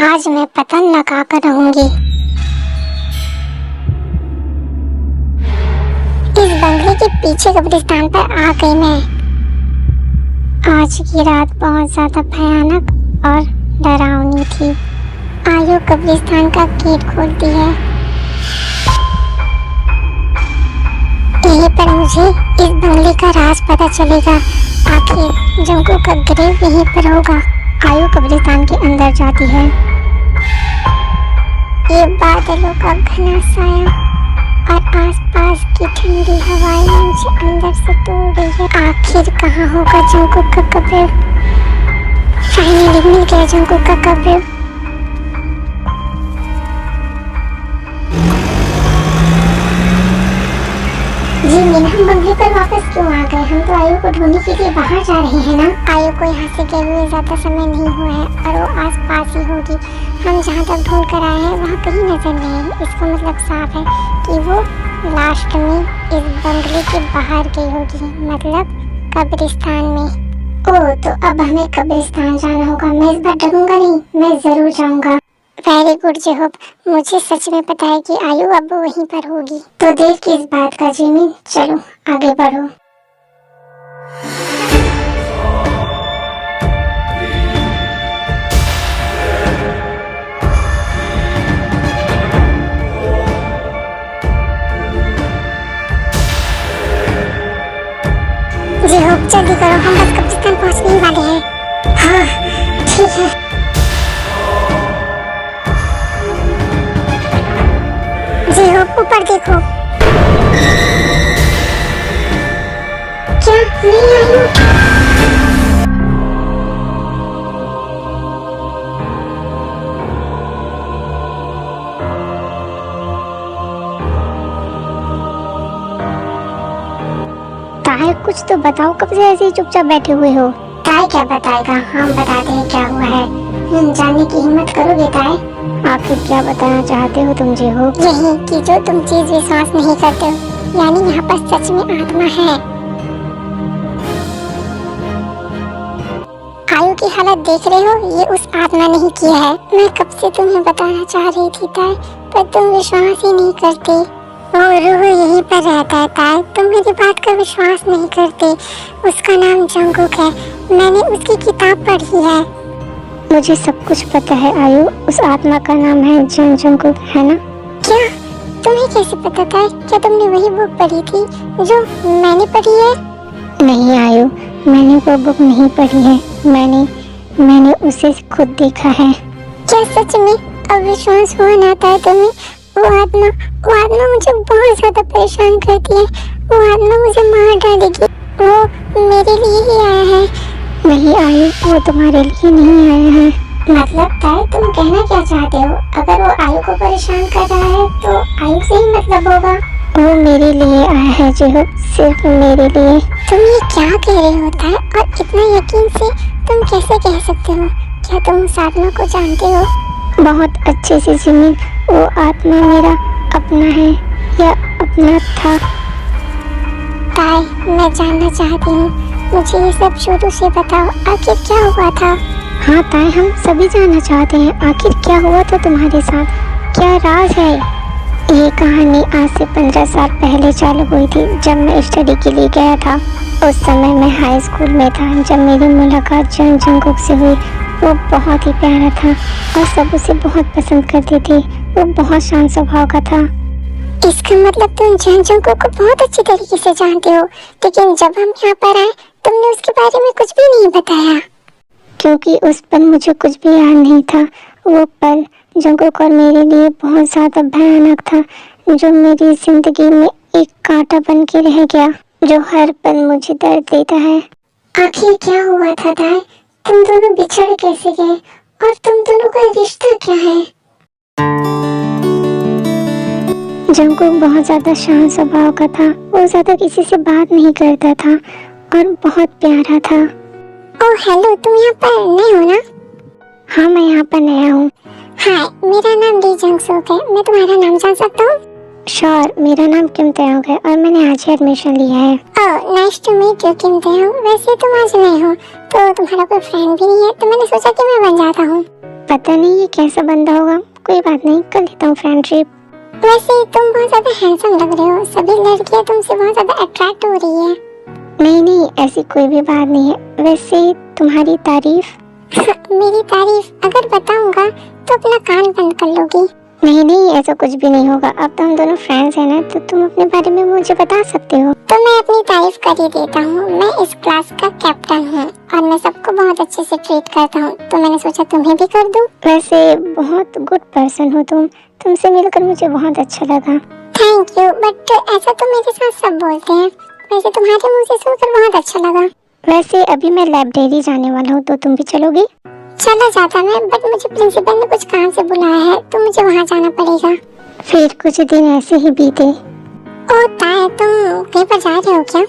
आज मैं पतंग लगा कर रहूंगी। इस बंगले के पीछे कब्रिस्तान पर आ गई मैं। आज की रात बहुत ज्यादा भयानक और डरावनी थी। आयु कब्रिस्तान का गेट खोलती है। यहीं पर मुझे इस बंगले का राज पता चलेगा। आखिर जंगू का ग्रेव यहीं पर होगा। आयु कब्रिस्तान के अंदर जाती है। ये बादलों का घना साया और आसपास की ठंडी हवाएं मुझे अंदर से तोड़ रही है। आखिर कहाँ होगा जंगू का कब्र? फाइनली मिल गया जंगू का कब्र। जी मीना, हम बंगले पर वापस क्यों आ गए? हम तो आयु को ढूंढने के लिए बाहर जा रहे हैं ना। आयु को यहाँ से गए हुए ज्यादा समय नहीं हुआ है और वो आसपास ही होगी। हम जहाँ तक ढूंढ कर आए हैं वहाँ कहीं नजर नहीं है। इसका मतलब साफ है कि वो लास्ट में इस बंगले के बाहर गई होगी, मतलब कब्रिस्तान में। ओह, तो अब हमें कब्रिस्तान जाना होगा। मैं इस बार डरूंगा नहीं, मैं जरूर जाऊंगा। वेरी गुड जेहोब, मुझे सच में पता है कि आयु अब वहीं पर होगी। तो देर किस बात का जिमिन, चलो आगे बढ़ो। जेहोब जल्दी करो, हम बस कब्रिस्तान पहुंचने ही वाले हैं। हाँ ठीक है। जेहोब ऊपर देखो। क्या नहीं आयु? ताए कुछ तो बताओ, कब से ऐसे ही चुपचाप बैठे हुए हो? ताए क्या बताएगा, हम बताते हैं क्या हुआ है। जानने की हिम्मत करोगे ताए? आखिर क्या बताना चाहते हो तुम जेहोब? यही कि जो तुम चीज विश्वास नहीं करते हो, यानी यहाँ पर सच में आत्मा है। आयु की हालत देख रहे हो, ये उस आत्मा ने ही किया है। मैं कब से तुम्हें बताना चाह रही थी ताए, पर तुम विश्वास ही नहीं करते। वो रूह यहीं पर रहता है ताए, तुम मेरी बात का विश्वास नहीं करते। उसका नाम जंगुक है, मैंने उसकी किताब पढ़ी है। मुझे सब कुछ पता है आयु, उस आत्मा का नाम है जंगुक, है ना? क्या? तुम्हें कैसे पता था? क्या तुमने वही बुक पढ़ी थी जो मैंने पढ़ी है? नहीं आयु, मैंने वो बुक नहीं पढ़ी है, मैंने उसे खुद देखा है। क्या सच में? अब विश्वास हुआ ना था तुम्हें? वो आत्मा मुझे बहुत ज्यादा परेशान करती है। वो आत्मा मुझे मार डालेगी। वो मेरे लिए ही आया है। नहीं आयु, वो तुम्हारे लिए नहीं आया है। मतलब ताए, तुम कहना क्या चाहते हो? अगर वो आयु को परेशान कर रहा है तो आयु से ही मतलब होगा। वो मेरे लिए आया है जेहोब, सिर्फ मेरे लिए। तुम ये क्या कह रहे हो ताए? और इतना यकीन से तुम कैसे कह सकते हो? क्या तुम उस आत्मा को जानते हो? बहुत अच्छे से जिमिन, वो आत्मा मेरा अपना है या अपना था। ताए, मैं जानना चाहती हूँ, मुझे ये सब शुरू से बताओ, आखिर क्या हुआ था? हाँ ताए, हम सभी जानना चाहते हैं, आखिर क्या हुआ था तुम्हारे साथ, क्या राज है? ये कहानी आज से 15 साल पहले चालू हुई थी, जब मैं स्टडी के लिए गया था। उस समय मैं हाई स्कूल में था जब मेरी मुलाकात जंगुक से हुई। वो बहुत ही प्यारा था और सब उसे बहुत पसंद करते थे। वो बहुत शांत स्वभाव का था। इसका मतलब तुम जंगुक को बहुत अच्छी तरीके से जानते हो, लेकिन जब हम यहाँ पर आए तुमने उसके बारे में कुछ भी नहीं बताया। क्योंकि उस पल मुझे कुछ भी याद नहीं था। वो पल जंगुक और मेरे लिए बहुत ज्यादा भयानक था, जो मेरी जिंदगी में एक कांटा बन के रह गया, जो हर पल मुझे दर्द देता है। आखिर क्या हुआ था ताए? तुम दोनों बिछड़ कैसे गए और तुम दोनों का रिश्ता क्या है? जंगुक बहुत ज्यादा शांत स्वभाव का था। वो ज्यादा किसी से बात नहीं करता था और बहुत प्यारा था। ओह हेलो, तुम यहाँ पर नए हो ना? हाँ, मैं यहाँ पर नया हूँ। हाय, मेरा नाम ली जंगसुक है, मैं तुम्हारा नाम जान सकता हूँ? श्योर, मेरा नाम किम तयोंग है और मैंने आज ही एडमिशन लिया है। Oh nice to meet you Kim Taeyong. वैसे तुम आज नए हो तो तुम्हारा कोई फ्रेंड भी नहीं है, तो मैंने सोचा कि मैं बन जाता हूँ। पता नहीं ये कैसा बंदा होगा, कोई बात नहीं, कर लेता हूँ फ्रेंडशिप। वैसे तुम बहुत ज्यादा हैंडसम लग रहे हो, सभी लड़कियां तुमसे बहुत ज्यादा अट्रैक्ट हो रही है। नहीं नहीं, ऐसी कोई भी बात नहीं है। वैसे तुम्हारी तारीफ मेरी तारीफ अगर बताऊंगा तो अपना कान बंद कर लोगी। नहीं नहीं, ऐसा कुछ भी नहीं होगा। अब तो हम दोनों फ्रेंड्स हैं ना, तो तुम अपने बारे में मुझे बता सकते हो। तो मैं अपनी तारीफ कर ही देता हूँ। मैं इस क्लास का कैप्टन हूँ और मैं सबको बहुत अच्छे से ट्रीट करता हूँ, तो मैंने सोचा तुम्हें भी कर दूँ। वैसे बहुत गुड पर्सन हो तुम, तुमसे मिलकर मुझे बहुत अच्छा लगा। थैंक यू, बट ऐसा तो मेरे साथ सब बोलते हैं। वैसे तुम्हारे मुँह से सुनकर बहुत अच्छा लगा। वैसे अभी मैं लाइब्रेरी जाने वाला हूँ, तो तुम भी चलोगी? चला जाता मैं, बट मुझे प्रिंसिपल ने कुछ काम से बुलाया है, तो मुझे वहाँ जाना पड़ेगा। फिर कुछ दिन ऐसे ही बीते। ओह ताया, तुम कहीं पर जा रहे हो क्या?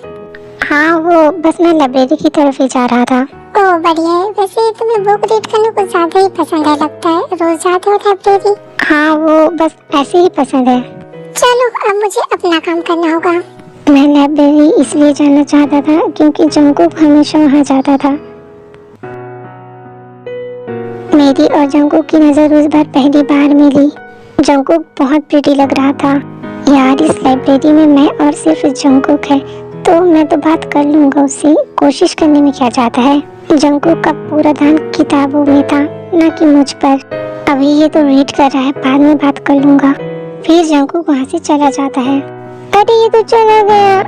हाँ, वो बस मैं लाइब्रेरी की तरफ ही जा रहा था। ओह बढ़िया है। वैसे तुम्हें बुक रीड करना कुछ ज्यादा ही पसंद है लगता है, रोज जाते हो लाइब्रेरी? हाँ, वो बस ऐसे ही पसंद है। चलो अब मुझे अपना काम करना होगा। मैं लाइब्रेरी इसलिए जाना चाहता था क्योंकि जंगकुक हमेशा वहाँ जाता था। मेरी और जंगकुक की नजर उस बार पहली बार मिली। जंगकुक बहुत प्रिटी लग रहा था। यार, इस लाइब्रेरी में मैं और सिर्फ जंगकुक है, तो मैं तो बात कर लूंगा उससे। कोशिश करने में क्या जाता है। जंगकुक का पूरा ध्यान किताबों में था, न कि मुझ पर। अभी ये तो रीड कर रहा है, बाद में बात कर लूंगा। फिर जंगकुक वहाँ से चला जाता है। अरे ये तो चला गया।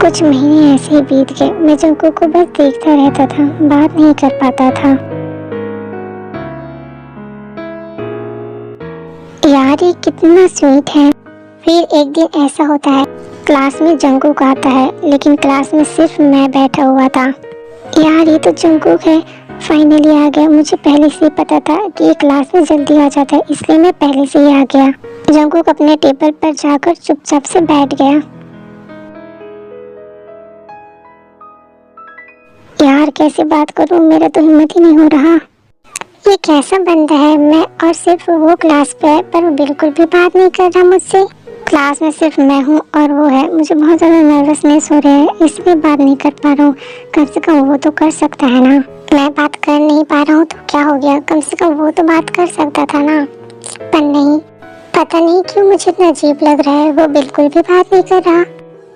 कुछ महीने ऐसे ही बीत गए। मैं जंगकुक को बस देखता रहता था, बात नहीं कर पाता था। यार, ये कितना स्वीट है। फिर एक दिन ऐसा होता है, क्लास में जंगकुक आता है, लेकिन क्लास में सिर्फ मैं बैठा हुआ था। यार, ये तो जंगकुक है, फाइनली आ गया। मुझे पहले से ही पता था कि ये क्लास में जल्दी आ जाता है, इसलिए मैं पहले से ही आ गया। जंगकुक अपने टेबल पर जाकर चुपचाप से बैठ गया। यार, कैसे बात करूं, मेरा तो हिम्मत ही नहीं हो रहा। ये कैसा बंदा है, मैं और सिर्फ वो क्लास पे है, पर वो बिल्कुल भी बात नहीं कर रहा मुझसे। क्लास में सिर्फ मैं हूँ और वो है। मुझे बहुत ज़्यादा नर्वसनेस हो रहा है, इसलिए बात नहीं कर पा रहा हूँ। कम से कम वो तो कर सकता है ना। मैं बात कर नहीं पा रहा हूँ तो क्या हो गया, कम से कम वो तो बात कर सकता था ना। पर नहीं, पता नहीं क्यों मुझे इतना अजीब लग रहा है, वो बिल्कुल भी बात नहीं कर रहा।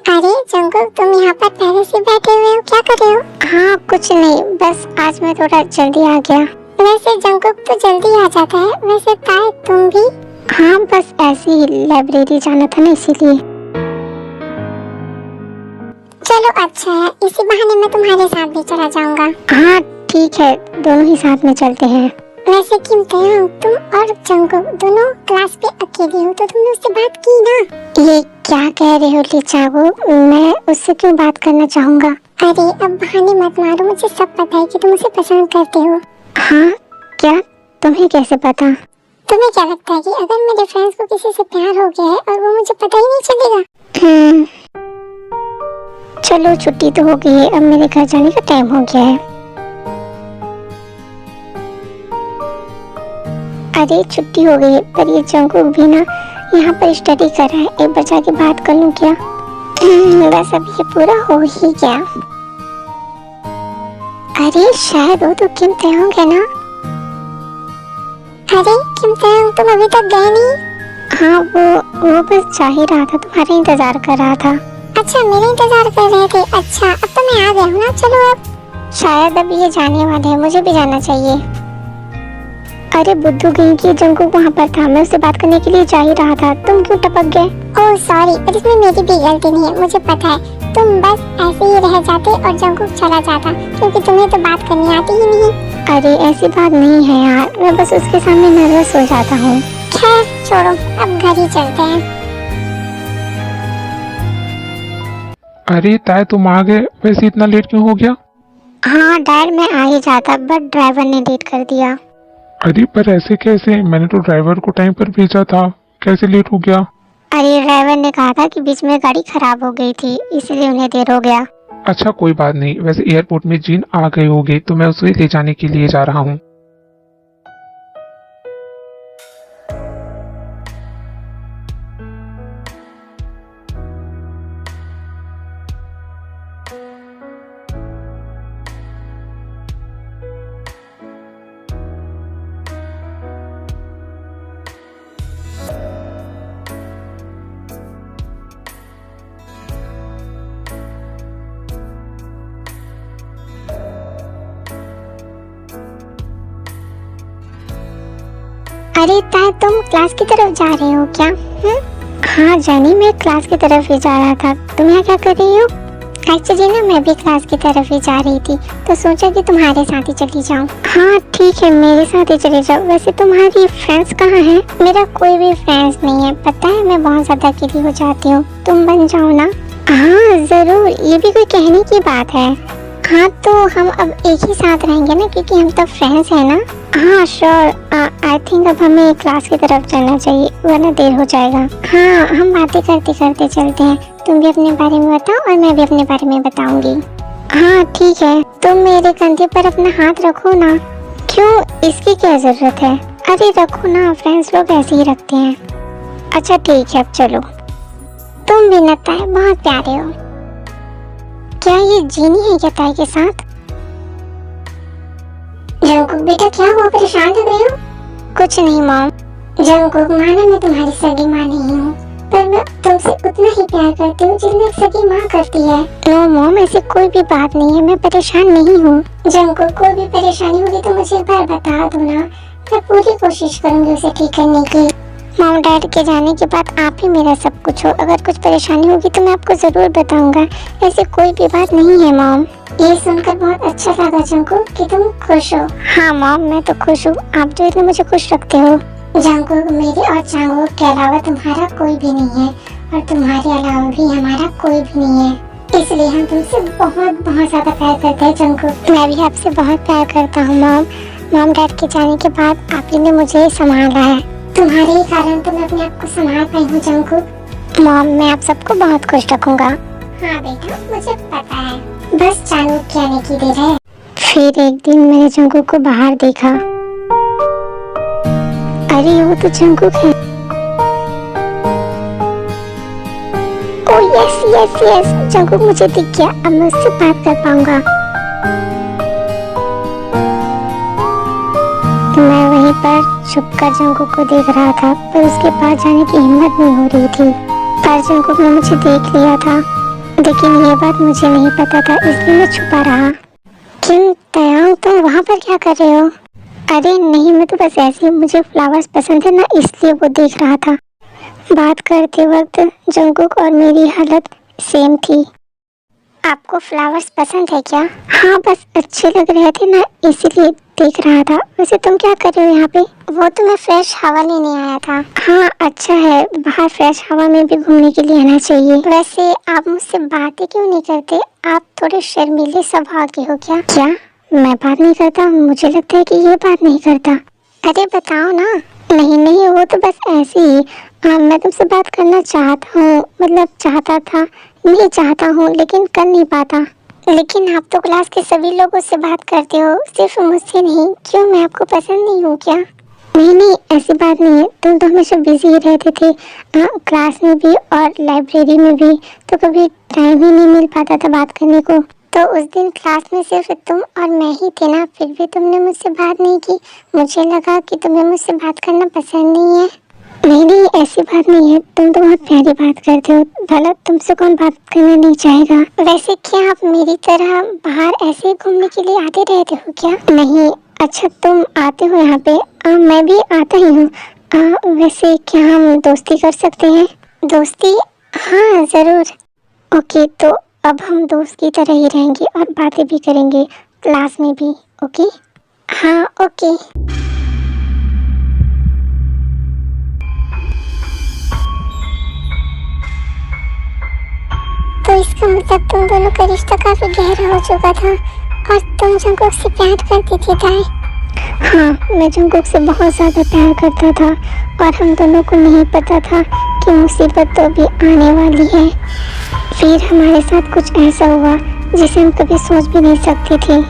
अरे जंगकुक, तुम यहाँ पर पहले से बैठे हुए हो, क्या कर रहे हो? हाँ कुछ नहीं, बस आज मैं थोड़ा जल्दी आ गया। वैसे जंगकुक तो जल्दी आ जाता है, वैसे ताए तुम भी? हाँ, बस ऐसे ही लाइब्रेरी जाना था ना, इसीलिए। चलो अच्छा है, इसी बहाने मैं तुम्हारे साथ भी चला जाऊंगा। हाँ ठीक है, दोनों ही साथ में चलते हैं। वैसे कीमते, तुम और जंगकुक दोनों क्लास पे अकेले हो, तो तुमने उससे बात की ना? ये क्या कह रहे हो लीचागो, मैं उससे क्यों बात करना चाहूँगा? अरे अब बहाने मत मारो, मुझे सब पता है कि तुम उसे पसंद करते हो। हाँ क्या, तुम्हें कैसे पता? तुम्हें क्या लगता है कि अगर मेरे फ्रेंड्स को किसी से प्यार हो गया है और वो मुझे पता ही नहीं चलेगा? चलो छुट्टी तो हो गई है, अब मेरे घर जाने का टाइम हो गया है। अरे छुट्टी हो गई है, पर ये जंगकुक भी ना यहाँ पर स्टडी कर रहा है। एक बार जाके बात कर लूँ क्या? बस अब ये पूरा हो ही गया। अरे शायद वो तो किम ताeyong है ना? अरे किम ताeyong, तुम अभी तक गए नहीं? हाँ, वो बस जा ही रहा था, तुम्हारा इंतजार कर रहा था। अच्छा, मेरा इंतजार कर रहे थे। अच्छा, अब तो मैं आ गया हूँ ना। चलो अब। शायद अब ये जाने वाले हैं, मुझे भी जाना चाहिए। अरे बुद्धू कहीं की, जंगकुक वहाँ पर था, मैं उससे बात करने के लिए जा ही रहा था, तुम क्यों टपक गए? ओह सॉरी, पर इसमें मेरी भी गलती नहीं है, मुझे पता है। तुम बस ऐसे ही रह जाते और जंगकुक चला जाता, क्योंकि तुम्हें तो बात करनी आती ही नहीं। अरे ऐसी बात नहीं है यार, मैं बस उसके सामने नर्वस हो जाता हूँ। खैर छोड़ो, अब घर ही चलते हैं। अरे ताए, तुम आ गए। वैसे इतना लेट क्यों हो गया? हाँ डैड, मैं आ ही जाता, बट ड्राइवर ने लेट कर दिया। अरे पर ऐसे कैसे, मैंने तो ड्राइवर को टाइम पर भेजा था, कैसे लेट हो गया? अरे ड्राइवर ने कहा था कि बीच में गाड़ी खराब हो गई थी, इसलिए उन्हें देर हो गया। अच्छा कोई बात नहीं। वैसे एयरपोर्ट में जीन आ गए होंगे, तो मैं उसे ले जाने के लिए जा रहा हूँ। अरे ताई, तुम क्लास की तरफ जा रहे हो क्या? हाँ जानी, मैं क्लास की तरफ ही जा रहा था। तुम यहाँ क्या कर रही हो? एक्चुअली ना मैं भी क्लास की तरफ ही जा रही थी, तो सोचा कि तुम्हारे साथ ही चली जाऊँ। हाँ ठीक है, मेरे साथ ही चले जाओ। वैसे तुम्हारी फ्रेंड्स कहाँ हैं? मेरा कोई भी फ्रेंड्स नहीं है, पता है मैं बहुत ज्यादा अकेली हो जाती हूँ। तुम बन जाओ ना। हाँ जरूर, ये भी कोई कहने की बात है। हाँ तो हम अब एक ही साथ रहेंगे ना, क्योंकि हम तो फ्रेंड्स हैं ना। हाँ श्योर, आई थिंक अब हमें क्लास की तरफ चलना चाहिए, वरना देर हो जाएगा। हाँ हम बातें करते करते चलते हैं। तुम भी अपने बारे में बताओ और मैं भी अपने बारे में बताऊंगी। हाँ ठीक है, तुम मेरे कंधे पर अपना हाथ रखो ना। क्यों, इसकी क्या जरूरत है? अरे रखो ना, फ्रेंड्स लोग ऐसे ही रखते हैं। अच्छा ठीक है, अब चलो। तुम भी ना ताई बहुत प्यारे हो। क्या ये जीनी है क्या ताई के साथ? जंकुक बेटा क्या हुआ, परेशान लग रही हो? कुछ नहीं मॉम। जंकुक, माना मैं तुम्हारी सगी माँ नहीं हूँ, पर मैं तुमसे उतना ही प्यार करती हूँ जितना एक सगी माँ करती है। नो मॉम, ऐसी कोई भी बात नहीं है, मैं परेशान नहीं हूँ। जंकुक, कोई भी परेशानी होगी तो मुझे एक बार बता दो ना, मैं पूरी कोशिश करूँगी उसे ठीक करने की। मॉम डैड के जाने के बाद आप ही मेरा सब कुछ हो। अगर कुछ परेशानी होगी तो मैं आपको जरूर बताऊंगा, ऐसी कोई भी बात नहीं है मॉम। ये सुनकर बहुत अच्छा लगा जंकुक कि तुम खुश हो। हाँ मॉम, मैं तो खुश हूँ, आप जो इतना मुझे खुश रखते हो। जंकुक, मेरे और चांगुक के अलावा तुम्हारा कोई भी नहीं है, और तुम्हारे अलावा भी हमारा कोई भी नहीं है, इसलिए हम तुमसे बहुत बहुत ज्यादा प्यार करते हैं जंकुक। मैं भी आपसे बहुत प्यार करता हूँ मॉम। मॉम डैड के जाने के बाद आप ही ने मुझे संभाला है, तुम्हारे ही कारण तो मैं अपने आप को संभाल पाई हूँ जंकुक। मॉम, मैं आप सबको बहुत खुश रखूंगा। हाँ बेटा, मुझे पता है, बस चांगुक के आने की देर है। फिर एक दिन मैंने जंकुक को बाहर देखा। अरे वो तो जंकुक है। Oh yes yes yes, Jungkook मुझे दिख गया, अब मैं उससे बात कर पाऊंगा। मैं वहीं पर छुपकर जंकुक को देख रहा था, पर उसके पास जाने की हिम्मत नहीं हो रही थी। पर जंकुक ने मुझे देख लिया था, लेकिन ये बात मुझे नहीं पता था, इसलिए मैं छुपा रहा। किम तयांग, तुम वहाँ पर क्या कर रहे हो? अरे नहीं, मैं तो बस ऐसे ही, मुझे फ्लावर्स पसंद है ना, इसलिए वो देख रहा था। बात करते वक्त जंकुक और मेरी हालत सेम थी। आपको फ्लावर्स पसंद है क्या? हाँ बस अच्छे लग रहे थे ना, इसीलिए देख रहा था। वैसे तुम क्या कर रहे हो यहाँ पे? वो तो मैं फ्रेश हवा लेने आया था। हाँ अच्छा है, बाहर फ्रेश हवा में भी घूमने के लिए आना चाहिए। वैसे आप मुझसे बातें क्यों नहीं करते? आप थोड़े शर्मीले स्वभाव के हो क्या? क्या मैं बात नहीं करता? मुझे लगता है कि ये बात नहीं करता। अरे बताओ ना। नहीं नहीं, वो तो बस ऐसे ही। मैं तुमसे बात करना चाहता हूँ, मतलब चाहता था, नहीं चाहता हूँ, लेकिन कर नहीं पाता। लेकिन आप तो क्लास के सभी लोगों से बात करते हो, सिर्फ मुझसे नहीं। क्यों, मैं आपको पसंद नहीं हूँ क्या? नहीं नहीं, ऐसी बात नहीं है, तुम तो हमेशा बिजी ही रहते थे, क्लास में भी और लाइब्रेरी में भी, तो कभी टाइम ही नहीं मिल पाता था बात करने को। तो उस दिन क्लास में सिर्फ तुम और मैं ही थे ना, फिर भी तुमने मुझसे बात नहीं की। मुझे लगा कि तुम्हें मुझसे बात करना पसंद नहीं है। नहीं नहीं, ऐसी बात नहीं है, तुम तो बहुत प्यारी बात करते हो, भला तुमसे कौन बात करना नहीं चाहेगा। वैसे क्या आप मेरी तरह बाहर ऐसे घूमने के लिए आते रहते हो क्या? नहीं। अच्छा तुम आते हो यहाँ पे? मैं भी आता ही हूँ। वैसे क्या हम दोस्ती कर सकते हैं? दोस्ती? हाँ जरूर। ओके, तो अब हम दोस्त की तरह ही रहेंगे और बातें भी करेंगे, क्लास में भी। ओके? हाँ ओके। तो इसका मतलब तुम दोनों का रिश्ता काफी गहरा हो चुका था और तुम जंकुक से प्यार करती थी ताई? हाँ, मैं जंकुक से बहुत ज्यादा प्यार करता था और हम दोनों को नहीं पता था कि मुसीबत तो भी आने वाली है। फिर हमारे साथ कुछ ऐसा हुआ जिसे हम कभी सोच भी नहीं सकते थे।